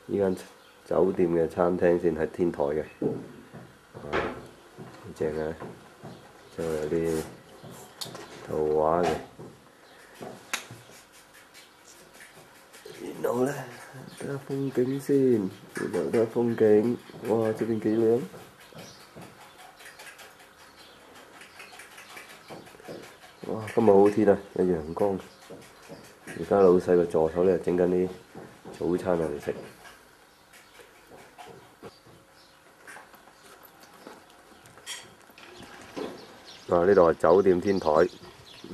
呢間酒店嘅餐廳先係天台嘅，好正啊！就有啲圖畫嘅。然後咧睇下風景先，然後睇下風景，哇！這邊幾靚。哇！今日好天啊，有陽光。而家老細個助手咧整緊啲早餐我哋食。啊！呢度係酒店天台，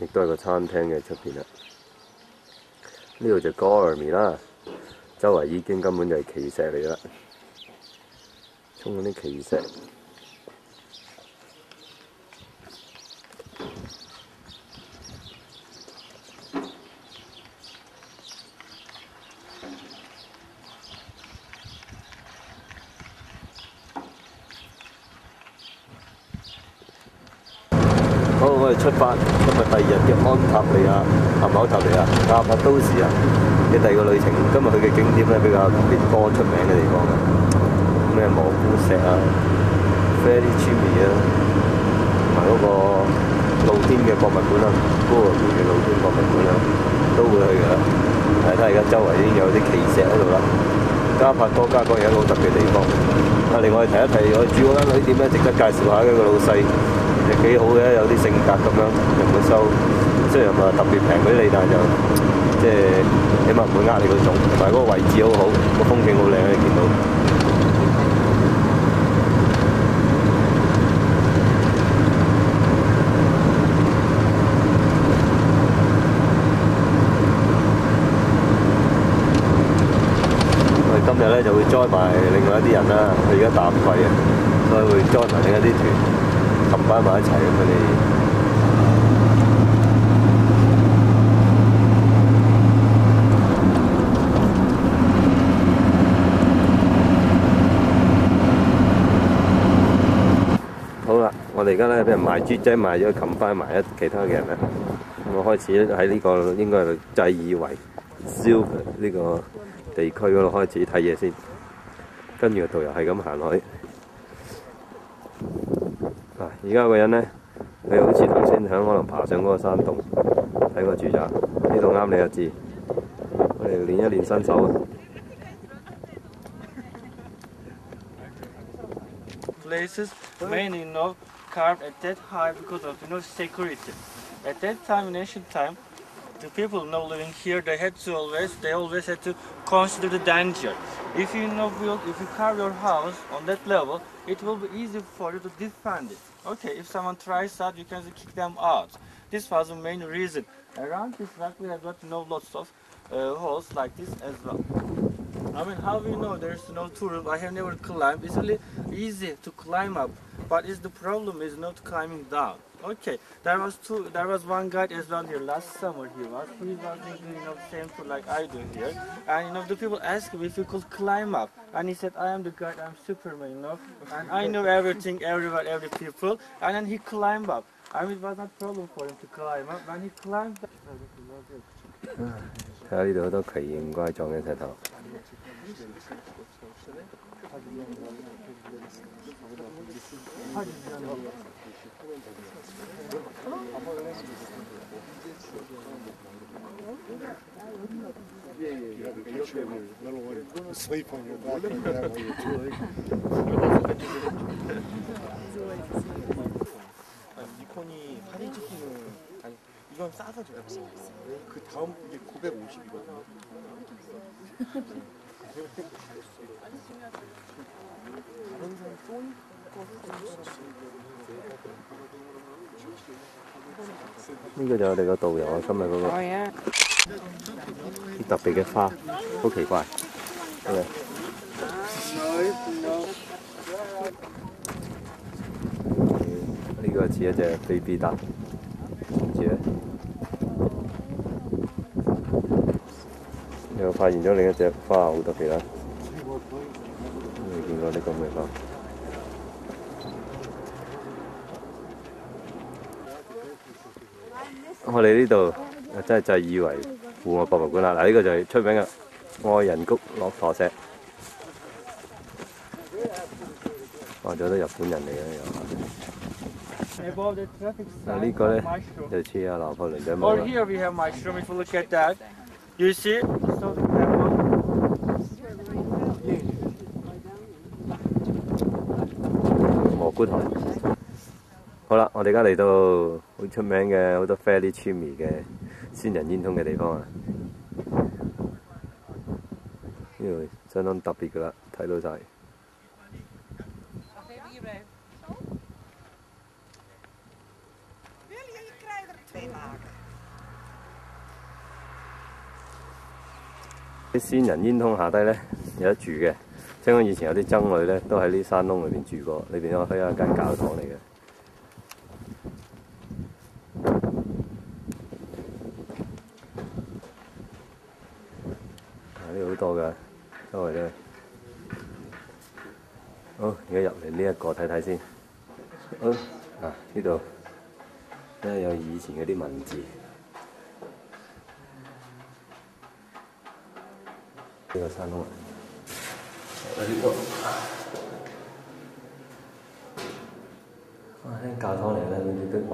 亦都係個餐廳嘅出邊啦。呢度就 Goreme 啦，周圍已經根本就係奇石嚟啦，衝嗰啲奇石。好，我哋出發，今日第2日嘅安塔利亞、考塔利亞、亞帕都市啊嘅第2個旅程。今日去嘅景點咧比較特別多出名嘅地方嘅，咩蘑菇石啊、啡啲川味啊，同埋嗰個露天嘅博物館啦，Goreme嘅露天博物館啦，都會去㗎啦。睇下而家周圍已經有啲奇石喺度啦。加帕多加港有一個好特別嘅地方。另外提一提，我哋住嗰間旅店咧，值得介紹下嘅一個老細。其實幾好嘅，有啲性格咁樣，又唔會收，雖然話特別平俾你，但係就即係起碼唔會呃你嗰種，同埋嗰個位置好好，個風景好靚，你見到。我哋今日咧就會 join 埋另外一啲人啦，佢而家淡季啊，所以會 join 埋另一啲團。冚返埋一齊咁佢哋。好啦，我哋而家咧俾人賣豬仔賣咗，冚返埋其他嘅人啦。我開始喺呢個應該係濟爾維肖呢個地區嗰度開始睇嘢先，跟住個導遊係咁行去。而家有個人咧，佢好似頭先響可能爬上嗰個山洞睇個住宅，呢度啱你一字，我哋練一練身手啊！Places mainly carved at that high because of security. At that time, in ancient time, the people living here, they always had to consider the danger. If you carve your house on that level, it will be easy for you to defend it. Okay, if someone tries that, you can kick them out. This was the main reason. Around this rock, we have got lots of holes like this as well. I mean, how we know there's no tourism? I have never climbed. It's really easy to climb up, but the problem is not climbing down. Okay, there was one guide as well here last summer. He was doing same tour like I do here, and the people asked him if he could climb up, and he said, "I am the guide, I'm Superman, and I know everything, everywhere, every people." And then he climbed up. I mean, it was not problem for him to climb up. When he climbed up. 睇下呢度好多奇形怪狀嘅石頭。니콘이 사진 찍히는 아니 이건 싸서 줘요. 그 다음 이게 950이거든요. 다른 사람 쏜呢個就係我哋個導遊啊，今日嗰個啲特別嘅花，好奇怪。呢個似一隻飛飛達，唔知咧。又發現咗另一隻花，好特別啦！未見過啲咁嘅花。我哋呢度真係就以為戶外博物館啦。嗱，呢個就係出名嘅愛人谷駱駝石。哇，仲有啲日本人嚟嘅又。 Above the traffic 嗱 sign, 呢個咧 mushroom. 就似阿拿破崙嘅 Or 帽啦。 here we have mushroom. If you look at that, you see so the temple. 蘑菇頭。好啦，我哋而家嚟到好出名嘅好多 fairly chimney 嘅仙人煙囪嘅地方啊！呢度相當特別噶啦，睇到晒。啲仙人煙囪下低咧有得住嘅，聽講以前有啲僧侶咧都喺呢山窿裏邊住過，裏邊有一間教堂嚟嘅。呢度好多㗎，周圍都。好，而家入嚟呢一個睇睇先。好，嗱呢度咧有以前嗰啲文字。 呢個山窿，呢個，哇！呢教堂嚟嘅，呢啲壁畫，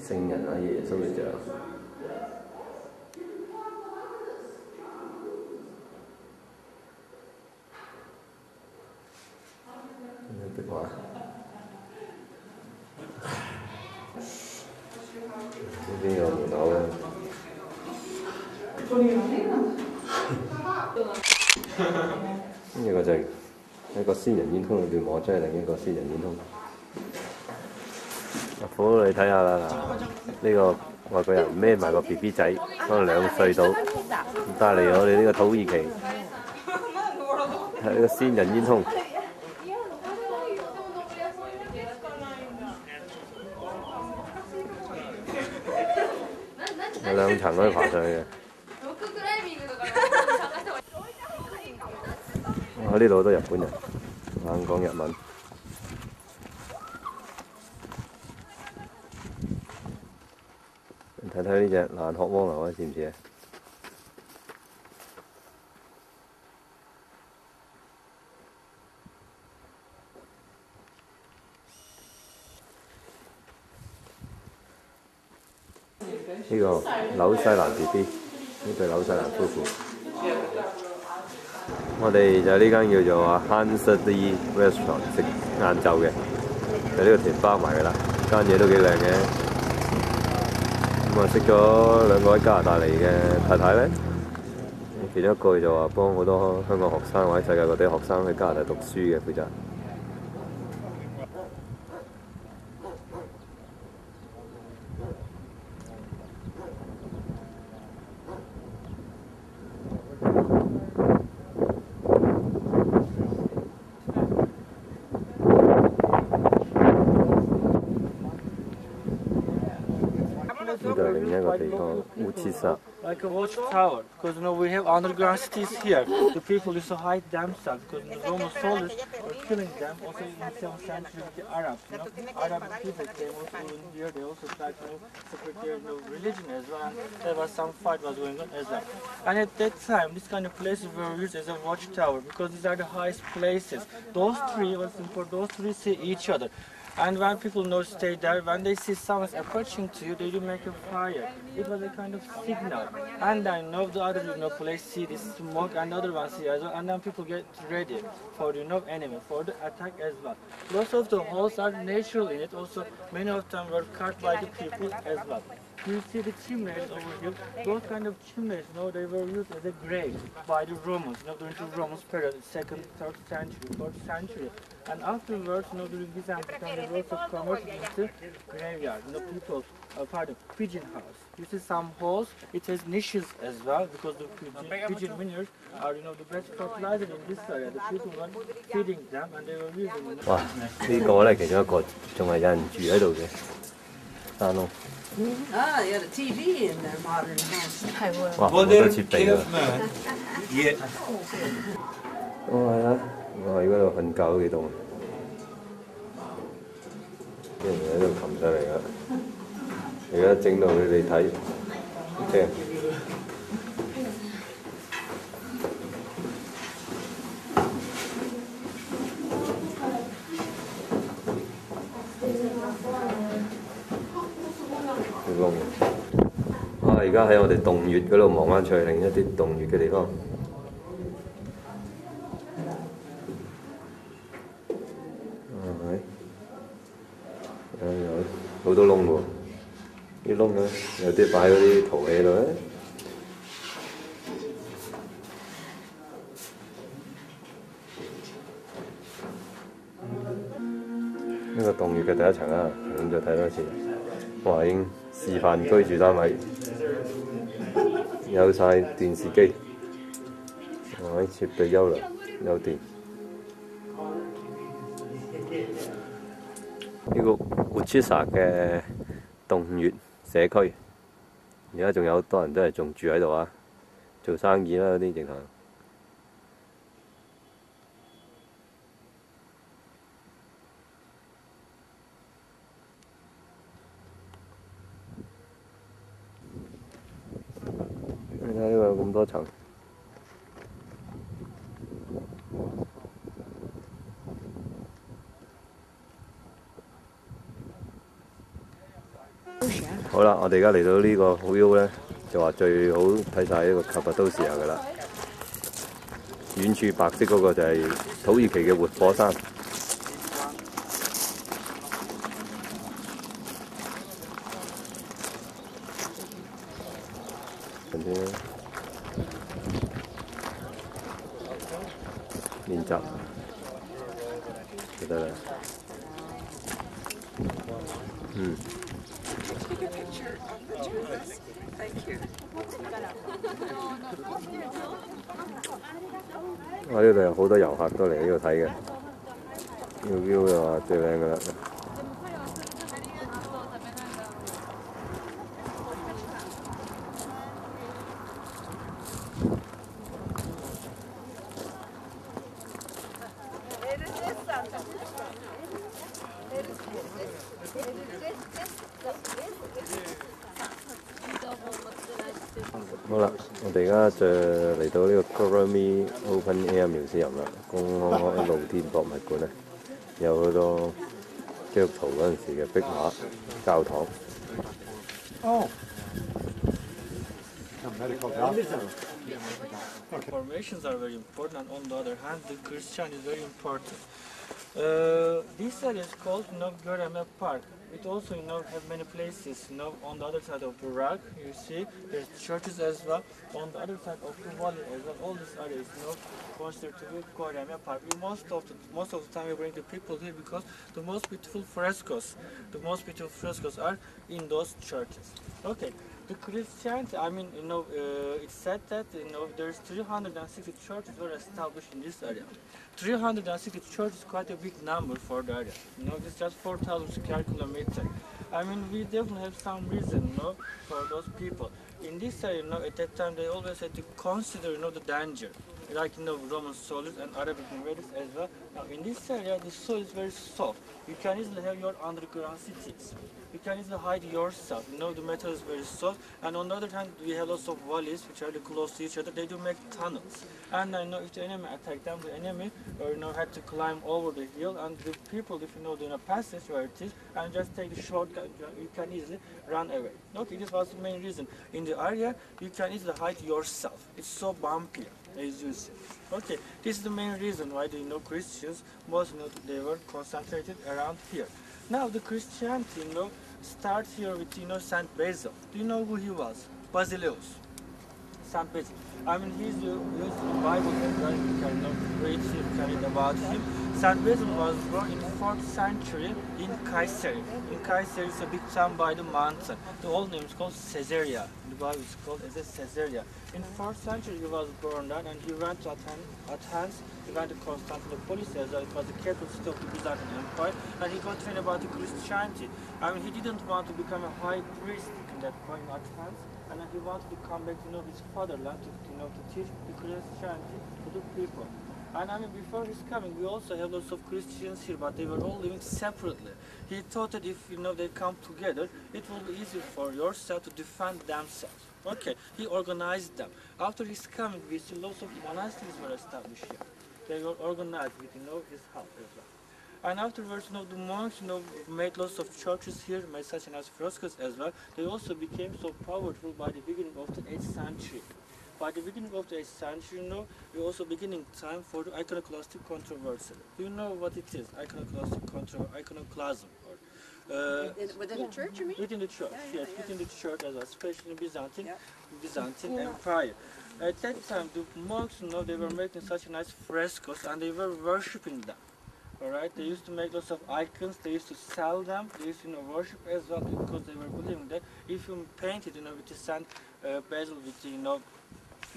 聖人啊，耶穌嘅像，呢壁畫。 呢邊有門口嘅。呢個就係一個仙人煙囪裏邊摸出嚟另一個仙人煙囪。阿虎，你睇下啦，嗱，呢個外國人孭埋個 BB 仔，可能2歲到，帶嚟我哋呢個土耳其，係呢個仙人煙囪。 有2層可以爬上去嘅。哇！呢度好多日本人，硬講日文。睇睇呢隻爛殼蝸牛啊，似唔似啊？呢個紐西蘭 BB， 呢對紐西蘭夫婦。我哋就呢間叫做Handsy Restaurant 食晏晝嘅，就呢個團包埋㗎啦。間嘢都幾靚嘅。咁啊，識咗2個喺加拿大嚟嘅太太咧，其中一個就話幫好多香港學生或者世界各地學生去加拿大讀書嘅負責。 Like a watchtower, because we have underground cities here. The people used to hide themselves because the Roman soldiers were killing them. Also in the 7th century with the Arabs, Arab people came also in here. They also tried to separate their religion as well. And there was some fight was going on as well. And at that time, this kind of places were used as a watchtower because these are the highest places. Those three was important. Those three see each other. And when people stay there, when they see someone approaching to you, they do make a fire. It was a kind of signal. And then the other place see this smoke, and the other one see as well. And then people get ready for the enemy, for the attack as well. Most of the holes are natural in it. Also, many of them were cut by the people as well. You see the chimneys over here. Those kind of chimneys, they were used as a grave by the Romans, during the Romans period, 2nd, 3rd century, 4th century. And afterwards, during Byzantine time, they were also converted into graveyard. Pigeon house. You see some holes. It has niches as well because the pigeon winners are, the best fertilizer in this area. The people were feeding them and they were using it. 哇！呢個咧其中一個仲係有人住喺度嘅山窿。 有 TV in the modern house. 哇！好多設備啊！係啊！我喺嗰度瞓覺都幾凍。啲人喺度擒上嚟㗎，而家整到佢哋睇，正。而家喺我哋洞穴嗰度望翻出去另一啲洞穴嘅地方。有好多窿喎，啲窿咧有啲擺嗰啲陶器喺度咧。呢個洞穴嘅第一層啊，咁就睇多次。哇！已經示範居住單位，有晒電視機，設備優良，有電。呢個活切薩嘅洞穴社區，而家仲有好多人都係仲住喺度啊，做生意啦嗰啲直頭。你睇呢個有咁多層。好啦，我哋而家嚟到呢個 view 咧，就話最好睇晒呢個卡帕多西亞㗎啦。遠處白色嗰個就係土耳其嘅活火山。練習就得啦。我呢度有好多遊客都嚟呢度睇嘅，呢個 view 就話最靚㗎啦。好啦，我哋而家就嚟到呢個 Goreme Open Air Museum 啦，公開露天博物館咧，有好多基督徒嗰陣時嘅壁畫、教堂。Formations are very important, and on the other hand, the Christian is very important. This area is called Goreme Park. It also have many places. On the other side of the rock, you see there's churches as well. On the other side of the valley as well, all this area is considered to be Goreme Park. Most of the time we bring the people here because the most beautiful frescoes are in those churches. Okay. The Christianity, it's said that there's 360 churches were established in this area. 360 churches is quite a big number for the area. It's just 4,000 square kilometers. We definitely have some reason, for those people. In this area, at that time they always had to consider, the danger, like Roman soldiers and Arabic invaders as well. Now, in this area, the soil is very soft. You can easily have your underground cities. You can easily hide yourself. The metal is very soft. And on the other hand, we have lots of valleys which are really close to each other. They do make tunnels. And if the enemy attacked them, the enemy had to climb over the hill. And the people, if the passage where it is, and just take the shortcut, you can easily run away. Okay, this was the main reason. In the area, you can easily hide yourself. It's so bumpy, as you see. Okay, this is the main reason why the Christians, most they were concentrated around here. Now the Christianity, starts here with Saint Basil. Do you know who he was? Basileus. Saint Basil. He's the Bible that you can read about him. Saint Basil was born in the 4th century in Kayseri. In Kayseri, it's a big town by the mountain. The old name is called Caesarea. The Bible is called as Caesarea. In the 4th century, he was born there, and he went to Athens. He went to Constantinople, as it was the capital city of the Byzantine Empire, and he got trained about the Christianity. He didn't want to become a high priest in that point in Athens, and he wanted to come back to his fatherland to teach the Christianity to the people. And before his coming, we also have lots of Christians here, but they were all living separately. He thought that if they come together, it will be easier for yourself to defend themselves. Okay, he organized them. After his coming, we see lots of monasteries were established here. They were organized with his help as well. And afterwards, the monks, made lots of churches here, made such nice frescoes as well. They also became so powerful by the beginning of the 8th century. By the beginning of the 8th century, we also beginning time for the iconoclastic controversy. Do you know what it is? Iconoclasm. Within the church, you mean? Within the church, Yeah, yes, yeah. within the church as well, especially in Byzantine, Yep. Byzantine Empire. At that time, the monks, they were making such nice frescoes and they were worshipping them. Alright, they used to make lots of icons, they used to sell them, they used to worship as well because they were believing that if you paint it with the Saint Basil, with the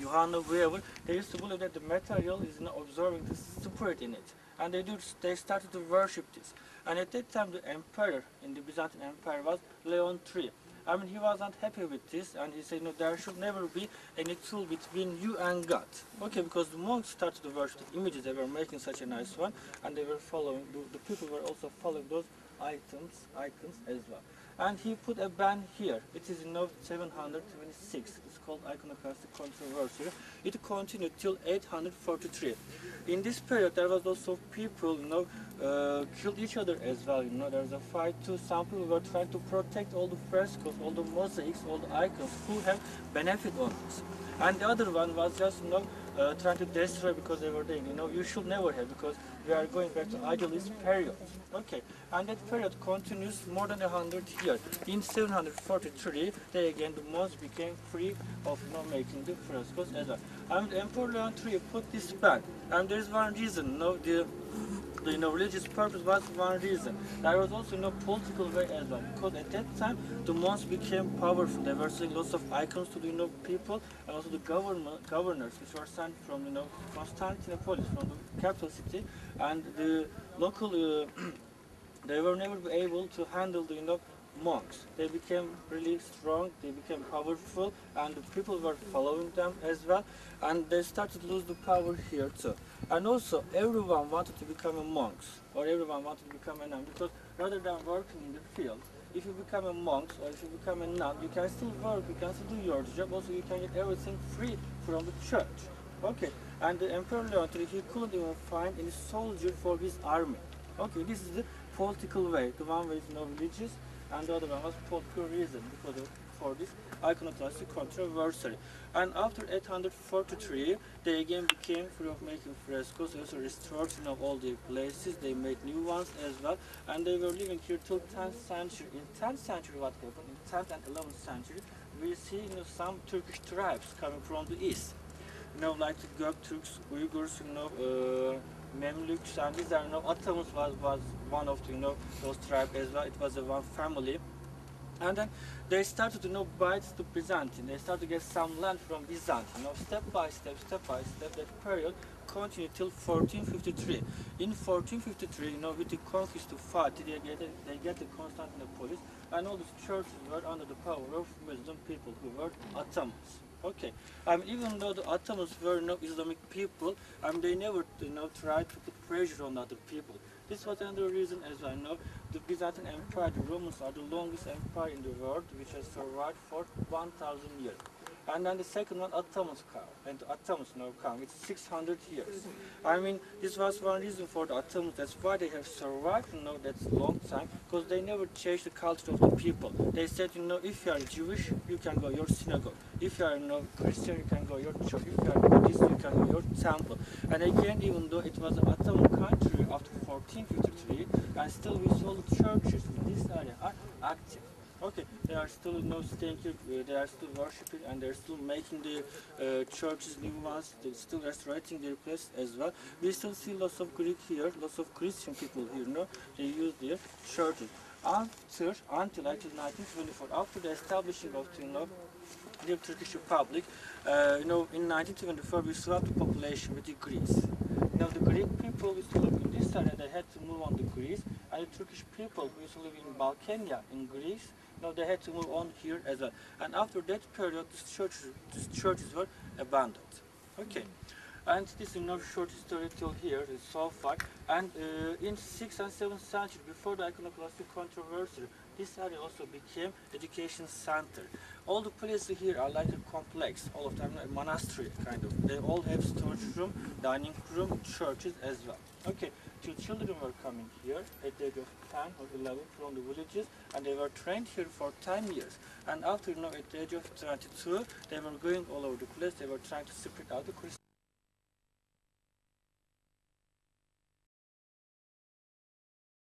Johanna, wherever, they used to believe that the material is absorbing the spirit in it. And they started to worship this. And at that time the emperor in the Byzantine Empire was Leon III. I mean, he wasn't happy with this, and he said, there should never be any tool between you and God. Okay, because the monks started to worship the images, they were making such a nice one, and they were following, the people were also following those icons as well. And he put a ban here. It is in 726. It's called iconoclastic controversy. It continued till 843. In this period, there was also people, killed each other as well. There was a fight too. Some people were trying to protect all the frescoes, all the mosaics, all the icons who have benefit on this. And the other one was just, trying to destroy because they were saying, you should never have because we are going back to idealist period. Okay, and that period continues more than 100 years. In 743, they again, the monks became free of making the frescoes as well. And Emperor Leon III put this ban, and there is one reason, the religious purpose was one reason. There was also political way as well, because at that time the monks became powerful. They were selling lots of icons to the people, and also the governors which were sent from Constantinople, from the capital city, and the local they were never able to handle the monks. They became really strong, they became powerful, and the people were following them as well, and they started to lose the power here too. And also everyone wanted to become a monk, or everyone wanted to become a nun, because rather than working in the field, if you become a monk or if you become a nun, you can still work, you can still do your job, also you can get everything free from the church. Okay, and the Emperor Leon III, he couldn't even find any soldier for his army. Okay, this is the political way. The one way is religious, and the other one was political reason for this iconoclastic controversy. And after 843, they again became free of making frescoes. They also restored all the places. They made new ones as well, and they were living here till 10th century. In 10th century, what happened? In 10th and 11th century, we see some Turkish tribes coming from the east. Like the Gökturks, Uyghurs, Memluks, and these are Ottomans was one of those tribes as well. It was one family, and then they started to bite the Byzantine. They started to get some land from Byzantine. Step by step, that period continued till 1453. In 1453, with the conquest of Fatih, they get the Constantinople, and all these churches were under the power of Muslim people who were Ottomans. Okay, even though the Ottomans were Islamic people, they never tried to put pressure on other people. This was another reason as I know. The Byzantine Empire, the Romans are the longest empire in the world, which has survived for 1,000 years. And then the second one, Ottomans come, and the Ottomans now come. It's 600 years. This was one reason for the Ottomans. That's why they have survived. That's a long time, because they never changed the culture of the people. They said, if you are Jewish, you can go your synagogue. If you are Christian, you can go your church. If you are Buddhist, you can go your temple. And again, even though it was an Ottoman country after 1453, and still we saw the churches in this area are active. Okay, they are still staying here, they are still worshipping, and they are still making the churches new ones, they are still restoring their place as well. We still see lots of Greek here, lots of Christian people here, they use their churches. Until 1924, after the establishing of the Turkish Republic, in 1924 we swapped the population with the Greeks. The Greek people who used to live in this area, they had to move on to Greece, and the Turkish people who used to live in Balkania, in Greece, they had to move on here as well. And after that period, these churches were abandoned. Okay, and this is short story till here, so far. And in 6th and 7th century, before the iconoclastic controversy, this area also became education center. all the places here are like a complex, all of them a monastery kind of. They all have storage room, dining room, churches as well. Okay, two children were coming here at the age of 10 or 11 from the villages, and they were trained here for 10 years. And after, at the age of 22, they were going all over the place. They were trying to spread out the Christianity.